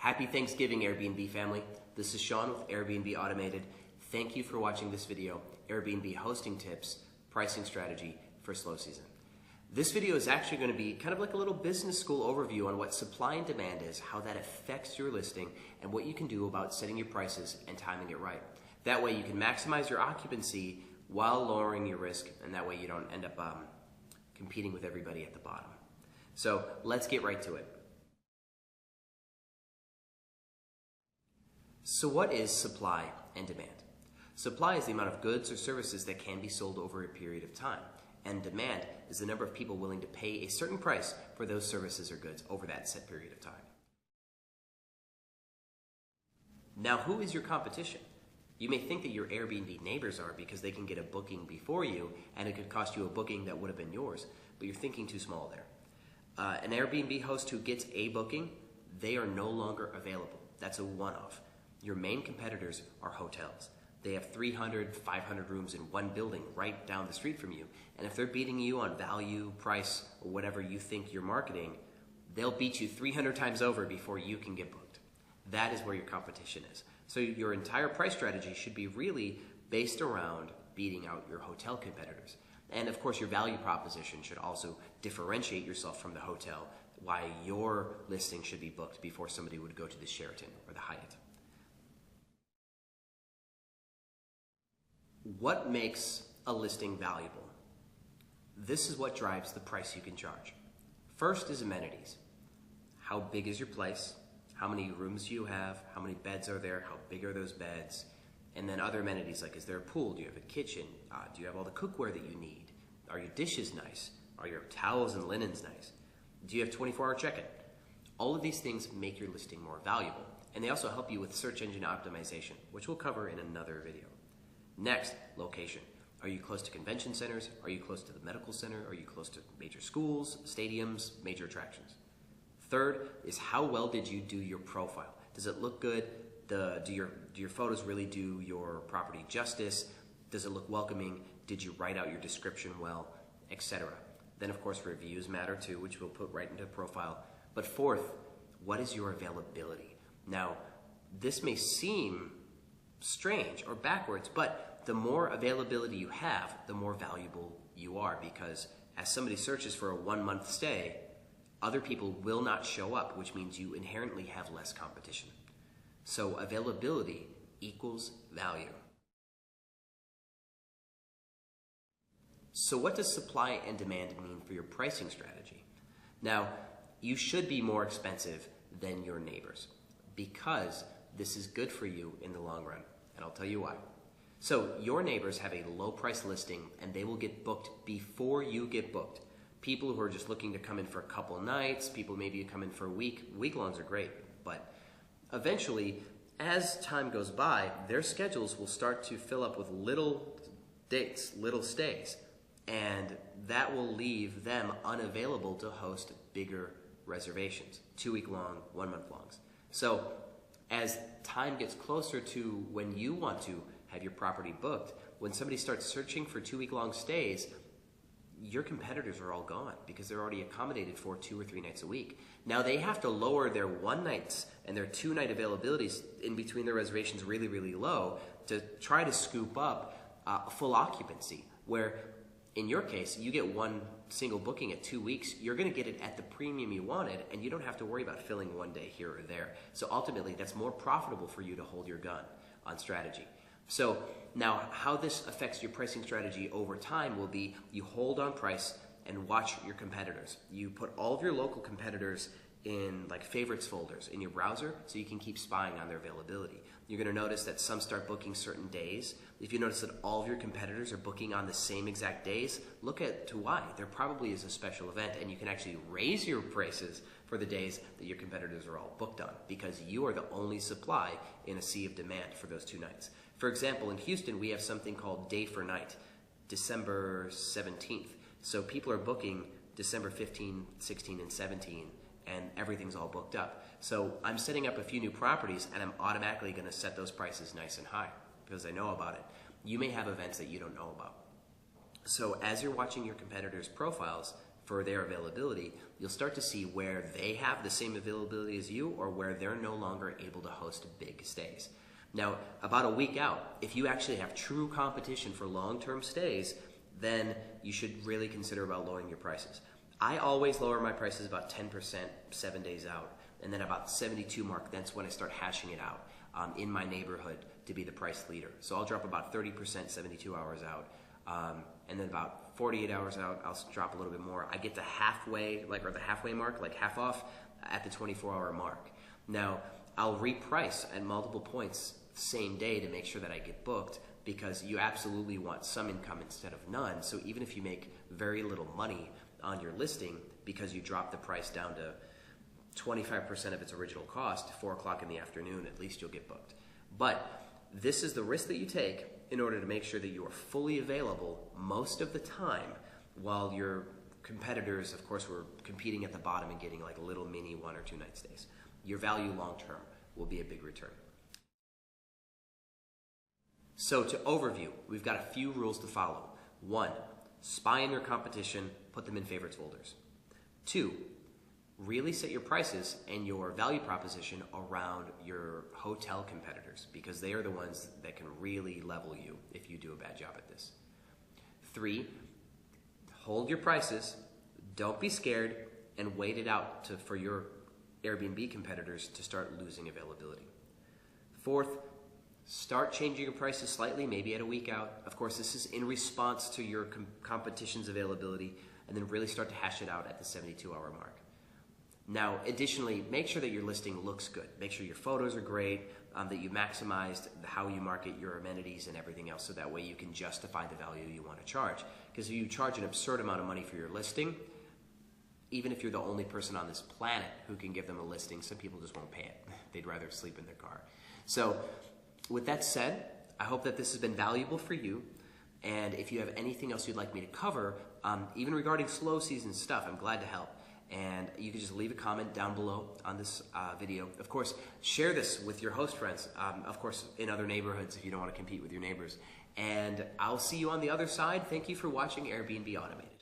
Happy Thanksgiving, Airbnb family. This is Sean with Airbnb Automated. Thank you for watching this video, Airbnb hosting tips, pricing strategy for slow season. This video is actually going to be kind of like a little business school overview on what supply and demand is, how that affects your listing, and what you can do about setting your prices and timing it right. That way you can maximize your occupancy while lowering your risk, and that way you don't end up competing with everybody at the bottom. So let's get right to it. So what is supply and demand? Supply is the amount of goods or services that can be sold over a period of time, and demand is the number of people willing to pay a certain price for those services or goods over that set period of time. Now, who is your competition? You may think that your Airbnb neighbors are because they can get a booking before you and it could cost you a booking that would have been yours, but you're thinking too small there. An Airbnb host who gets a booking, they are no longer available. That's a one-off. Your main competitors are hotels. They have 300, 500 rooms in one building right down the street from you. And if they're beating you on value, price, or whatever you think you're marketing, they'll beat you 300 times over before you can get booked. That is where your competition is. So your entire price strategy should be really based around beating out your hotel competitors. And of course, your value proposition should also differentiate yourself from the hotel, why your listing should be booked before somebody would go to the Sheraton or the Hyatt. What makes a listing valuable? This is what drives the price you can charge. First is amenities. How big is your place? How many rooms do you have? How many beds are there? How big are those beds? And then other amenities like, is there a pool? Do you have a kitchen? Do you have all the cookware that you need? Are your dishes nice? Are your towels and linens nice? Do you have 24-hour check-in? All of these things make your listing more valuable. And they also help you with search engine optimization, which we'll cover in another video. Next, location. Are you close to convention centers? Are you close to the medical center? Are you close to major schools, stadiums, major attractions? Third is how well did you do your profile? Does it look good? Do your photos really do your property justice? Does it look welcoming? Did you write out your description well, etc.? Then of course reviews matter too, which we'll put right into profile. But fourth, what is your availability? Now, this may seem strange or backwards, but the more availability you have, the more valuable you are, because as somebody searches for a 1-month stay, other people will not show up, which means you inherently have less competition. So availability equals value. So what does supply and demand mean for your pricing strategy? Now, you should be more expensive than your neighbors because this is good for you in the long run, and I'll tell you why. So your neighbors have a low price listing and they will get booked before you get booked. People who are just looking to come in for a couple nights, people maybe come in for a week. Week-longs are great, but eventually, as time goes by, their schedules will start to fill up with little dates, little stays, and that will leave them unavailable to host bigger reservations, 2-week long, 1-month longs. So as time gets closer to when you want to have your property booked, when somebody starts searching for 2-week long stays, your competitors are all gone because they're already accommodated for 2 or 3 nights a week. Now they have to lower their 1 nights and their 2-night availabilities in between their reservations really, really low to try to scoop up full occupancy, where in your case, you get 1 single booking at 2 weeks, you're going to get it at the premium you wanted, and you don't have to worry about filling 1 day here or there. So ultimately, that's more profitable for you to hold your gun on strategy. So now how this affects your pricing strategy over time will be you hold on price and watch your competitors. You put all of your local competitors in like favorites folders in your browser so you can keep spying on their availability. You're going to notice that some start booking certain days. If you notice that all of your competitors are booking on the same exact days, look at to why. There probably is a special event and you can actually raise your prices for the days that your competitors are all booked on because you are the only supply in a sea of demand for those 2 nights. For example, in Houston, we have something called Day for Night, December 17th. So people are booking December 15, 16, and 17, and everything's all booked up. So I'm setting up a few new properties, and I'm automatically going to set those prices nice and high because I know about it. You may have events that you don't know about. So as you're watching your competitors' profiles, for their availability, you'll start to see where they have the same availability as you or where they're no longer able to host big stays. Now, about a week out, if you actually have true competition for long-term stays, then you should really consider about lowering your prices. I always lower my prices about 10% 7 days out, and then about 72 mark, that's when I start hashing it out in my neighborhood to be the price leader. So I'll drop about 30% 72 hours out, and then about 48 hours out, I'll drop a little bit more. I get to halfway, or the halfway mark, like half off at the 24-hour mark. Now, I'll reprice at multiple points same day to make sure that I get booked, because you absolutely want some income instead of none. So even if you make very little money on your listing because you drop the price down to 25% of its original cost, 4 o'clock in the afternoon, at least you'll get booked. But this is the risk that you take in order to make sure that you are fully available most of the time, while your competitors, of course, were competing at the bottom and getting like little mini 1 or 2 night stays. Your value long term will be a big return. So to overview, we've got a few rules to follow. 1, spy on your competition, put them in favorites folders. 2, really set your prices and your value proposition around your hotel competitors, because they are the ones that can really level you if you do a bad job at this. 3, hold your prices, don't be scared, and wait it out for your Airbnb competitors to start losing availability. 4th, start changing your prices slightly, maybe at a week out. Of course, this is in response to your competition's availability, and then really start to hash it out at the 72-hour mark. Now, additionally, make sure that your listing looks good. Make sure your photos are great, that you maximized how you market your amenities and everything else, so that way you can justify the value you want to charge. Because if you charge an absurd amount of money for your listing, even if you're the only person on this planet who can give them a listing, some people just won't pay it. They'd rather sleep in their car. So, with that said, I hope that this has been valuable for you. And if you have anything else you'd like me to cover, even regarding slow season stuff, I'm glad to help. And you can just leave a comment down below on this video. Of course, share this with your host friends, of course, in other neighborhoods if you don't want to compete with your neighbors. And I'll see you on the other side. Thank you for watching Airbnb Automated.